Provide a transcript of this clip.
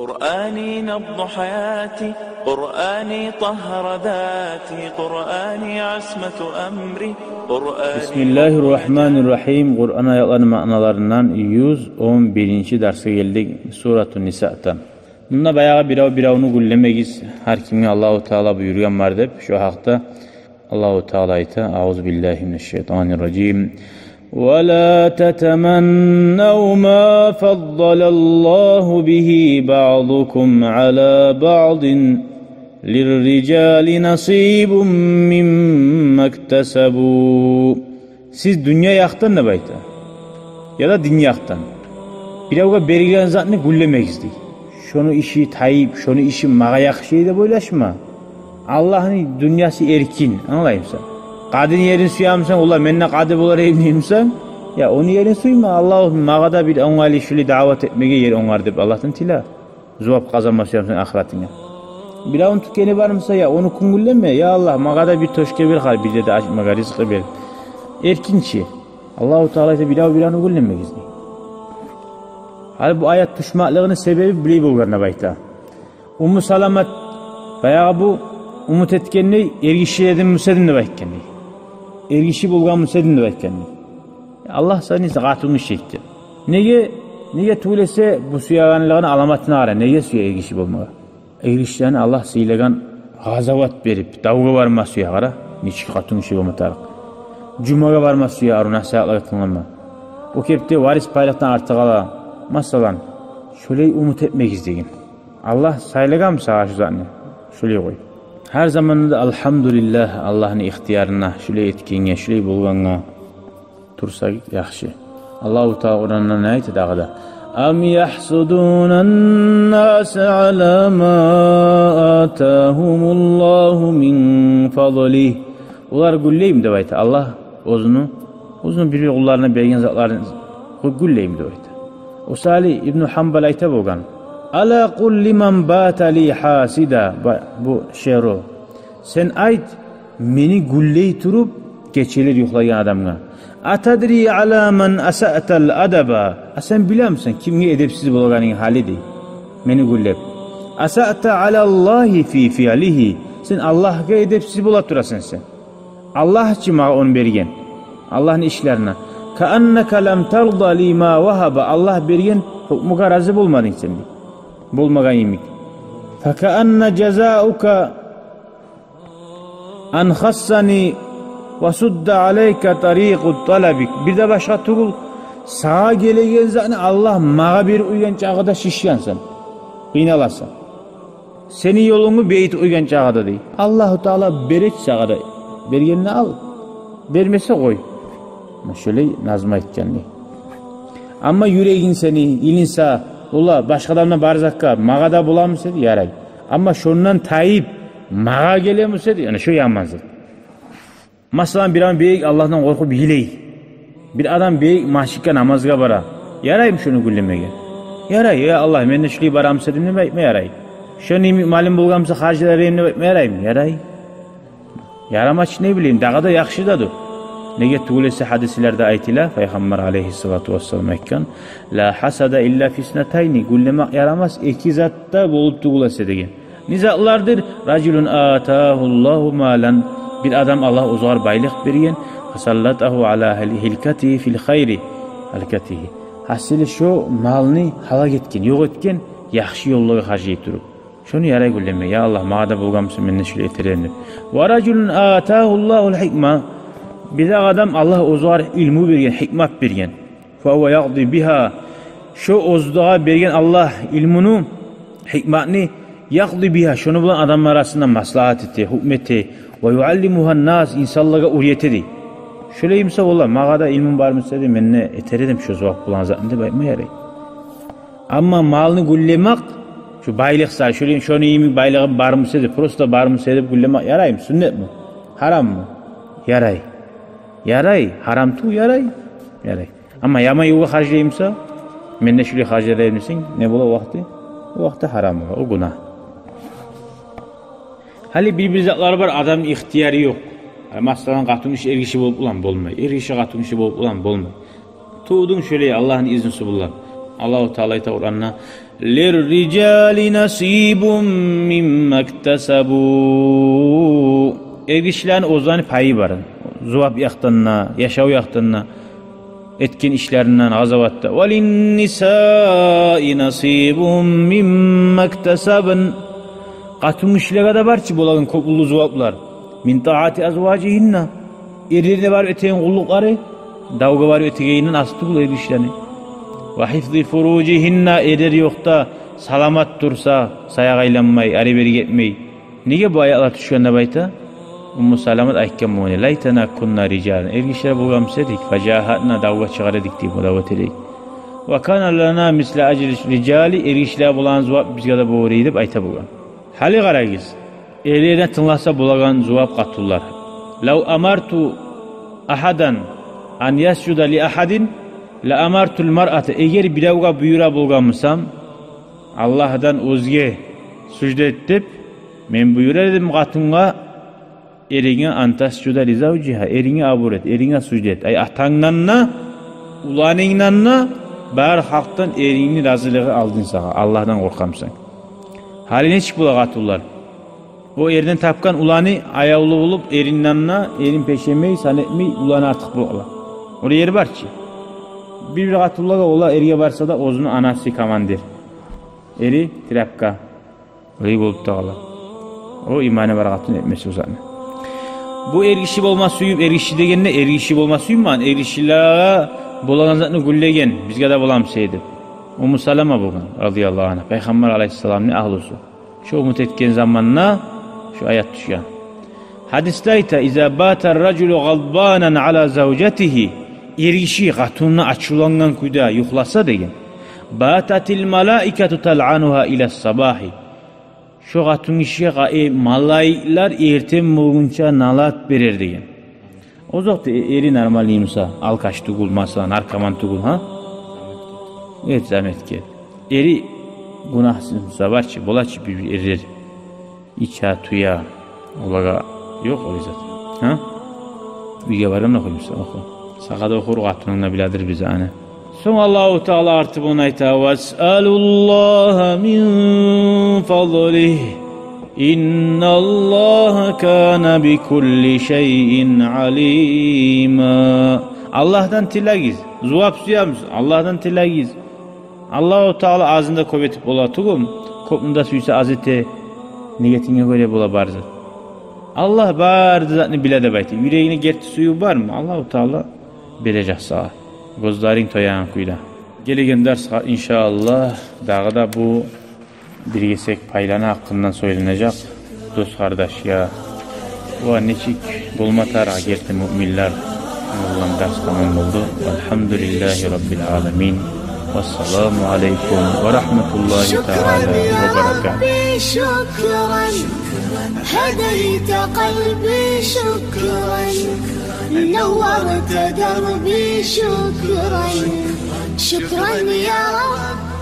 قرآني نبض حياتي، قرآني طهر ذاتي، قرآني عصمة أمري، قرآني. Bismillahirrahmanirrahim. Kur'an ayetlerinin manalarından 111. derse geldik. Suratun Nisa'tan. Bunda bayağı biravunu güllemegiz. Her kimi Allahu Teala buyurgan var deb. Şu haqda Allahu Teala ayta. Euzubillahimineşşeytanirracim. وَلَا تَتَمَنَّوْا مَا فَضَّلَ اللّٰهُ بِهِ بَعْضُكُمْ عَلَى بَعْضٍ لِلرِّجَالِ نَصِيبٌ مِّمَّا اكْتَسَبُوا. Siz dünya yaqtan ne bayta? Ya da din yaqtan. Biravga bergen zatni güllemegizdi. Şonu işi tayip, şonu işi mağa yaxşı deb oylaşma. Allah'ın dünyası erkin, anlayımsan. Kadın yerin suyamsan, ular menne kadı bolar evliyimsan, ya onu yerin suyma. Allah'ın mağada bir ongali şuli davet etmege yer onar deb Allah'tan tila. Zuvap kazanma suyamsan ahiretine. Biravun tükeni varmasa ya onu kungullenme. Ya Allah mağada bir toşke bir hal bir de açmaga rizkı ver. Erkinçi. Allahu Teala ise biravunu gullenmek izni. Hal bu ayet düşmanlığının sebebi biley bulgarına bayta. Ummu Salamet bayağı bu umut etkenliği ergişiledin müsedinle baytkenliği. Ergişi bulgan müsedinle baytkenliği. Allah sana qatılını çekti. Nege tuğlese bu suyaganlığın alamatını ara. Nege suya ergişi bulmağa. Ergişlerini Allah sıylagan gazavat berip, davga varma suya ara. Niçik qatılını şey olmatarıq. Cumaga varma suya aruna sayaqla qatılınma. O kepte varis paylıqtan artıq ala. Masalan, şöyle umut etmek izdeyin. Allah saylagan mı sağa şu zanne? Şöyle koy. Her zamanında elhamdülillah Allah'ın ihtiyarına, şöyle etkenge, şöyle bulganına tursak yaxşı. Allahu Teala Kur'an'da ne ayet dağıda? Am yahsudunan nas ala ma atahumullahu min fadlih. Ular gülleyim de bayta. Allah uzun bir kullarına bergen zatların gülleyim de bayta. O Salih İbn Hanbal ayta bolgan. Ala kul liman batali hasida. Bu şero. Sen ayt meni gülley turup geçeler yoklayan adamga. Atadri ala man asa'tal adaba. Sen bilir misin kimge edepsiz bolganın hali dey. Meni güllep. Asa'ta ala Allahi fi fi'lihi. Sen Allah'a edepsiz bola turasın sen. Allah için mağa onu bergen. Allah'ın işlerine. Kaannaka lam tarda lima vahaba. Allah bergen hukmuka razı bulmadın sen dey. Bulmagan yemik. Fekaanne cezauka an khassani ve sudda aleyke tariqut talabik. Bir de başka tuğul sağa gelegen zani Allah mağa bir uygan çağıda şişyansan. Kıynalarsan. Senin yolunu beyit uygan çağıda dey. Allahu Teala bereç çağıda. Bergenini al. Vermese koy. Şöyle nazma etkenli. Ama yüreğin seni ilinsa ola başka adamdan barzakka mağa da bulamız dedi yaray. Ama şundan tayip mağa gelemiz dedi. Yani şu yanmazdı. Mesela bir adam beyik Allah'tan korkup hiley. Bir adam beyik mahşikka namazga bara. Yarayım şunu güllemege. Yaray ya Allah men de şuli baramsa dedim ne yaray. Şunu malum bulgamsa harcılar ne yarayım yaray. Yaramaç ne bileyim dağa da yaxşı dadır. Nege tuğlesi hadislerde aytila Peygamber aleyhissalatu vesselam ekkan la hasada illa fisnatayni güllemek yaramaz iki zatta bolup tuğlası degen. Nizatlardır racülün atahullahu malan bir adam Allah uzar baylık bergen fasallatahu ala hilkatihi fil hayri halkatihi. Hasili şu malını halak etken yok etken yaxşı yolları harcayıp durup. Şunu yaray gülleme ya Allah mağda bulgamsın menne şöyle eterenip. Ve racülün atahullahul hikma bir de adam Allah uzar ilmu bergen, hikmat bergen. Fa yaqdi biha. Şu uzdağa bergen Allah ilmunu, hikmatni yaqdi biha. Şunu bulan adamlar arasında maslahat etti, hükmeti ve yuallimuhan nas insanlara uriyet edi. Şöyle imsa valla mağada ilmin var mı dedi menne eteredim şu zavap bulan zatında bayma yaray. Ama malını gullemek şu baylıksa şöyle şunu iyimi baylığı var mı dedi, prosta var mı dedi gullemek yarayım sünnet mi? Haram mı? Yaray. Yaray, haram tu yaray. Ama yama yuva harcayımsa, men de şöyle harcayayım misin? Ne bula vakti? O vakti haram var, o günah. Hali bir zatlar var, adamın ihtiyarı yok. Masalan qatun iş ergişi bolup ulan bolmay. Ergişi qatun işi bolup ulan bolmay. Tuğdun şöyle Allah'ın iznisi bullar. Allahu Teala ayta Kur'an'na "Lirricali nasibun mimma iktasabu." Erkişlerin ozani payı var. Zuvap yaqtanna, yaşav yaqtanna etken işlerinden gazavatda. "Velin nisai nasibun mimma iktasabun." Qatun işlere de barçı bolagın kopullu zuvaplar. Min taati azvacihinna. Erlerine var öteyen kullukları, davga var ötegeyinin astı kul erkişlerini. Ve hifzi furucihinna, eder yokta salamat dursa, sayagaylanmay, ariberi getmey. Nige bu ayaklar düşkende bayta? Ummu Salamat aykken muğne, laytana kunna ricalan. Erkişlere bulgamsedik, facahatna davga çıgar edik deyip o davet edeyik. Ve kana lana misle acil ricali, erkişlere bulan zuvap bizge de boğru edip ayta bulgan. Hali qaragiz, erlerine tınlasa bulagan zuvap qatullar. Law amartu ahadan an yasjuda li ahadin la amartul mar'ata, eger biravga buyura bulganmısam Allah'dan özge sucde etip men buyurar edim qatunga erine antasjuda li zawjiha, erine aburet, erine sucde et. Ay atаңнанна, ulanыңнанна bar halktan erini razılığı aldın sağa, Allah'dan korkamsan. Haline çık bula qatullar. O erden tapkan ulanı ayavlı olup erin yanına, erin peşemeyi, sanetmeyi ulanı artık bula. Oraya yer var ki. Bir qatullaga ola erge barsa da ozunu anası kamandir. Eri trapka. Orayı bolup da qala. O imani var qatun etmesi uzanı. Bu ergişi bolma suyup, ergişi degenine ergişi bolma suyum ergişilere bolagan zatını güllegen, bizge de bolam seydi. Ummu Salama bulgan radıyallahu anh. Peygamber aleyhisselam'ın ahlusu. Şu umut etken zamanına şu ayet düşüyor. Hadiste ayta "İza batar raculu gadbanan ala zawjatihi." Ergişi qatununa açılangan kuyda yuhlasa degen. Batatil malaikatu tal'anuha ila sabahi. Şu qatun işe malaiklar erten bulgunça nalat berer degen. O zokta eri normaliyimsa, alkaş tugulmasa, narkoman tugul ha? Evet zahmet ki. Eri günahsızsa var ki, bolaçı bir erir. İça, tuya, olaga yok o yüzden. Ha? Üge varım da koymuşsa oku. Sakada okur qatununla biladır bize ana. Son Allahu Teala artı bunu ayta. "Ves'alullaha min fadlih. İnnallaha kana bi kulli şeyin alima." Allah'tan tilagiz. Zuvap suyamız. Allah'tan tilagiz. Allahu Teala ağzında kovetip ola tugum. Kopunda suysa azete nigetine göre bola barzı. Allah bardı zatını bile de bayti. Yüreğine gerti suyu var mı? Allahu Teala bilecek sağa. Gözlerin toyağın kuyla. Gelegen ders inşallah dağda bu birgesek paylana hakkından söylenecek. Dost kardeş ya. O neçik bulmatara gerti müminler. Allah'ın ders tamam oldu. Elhamdülillahi Rabbil alemin. Vesselamu aleyküm ve rahmetullahi teala ve berekatuhu. Şükran, hedeyte kalbi şükran, nevverte derbi şükran, şükran ya Rab.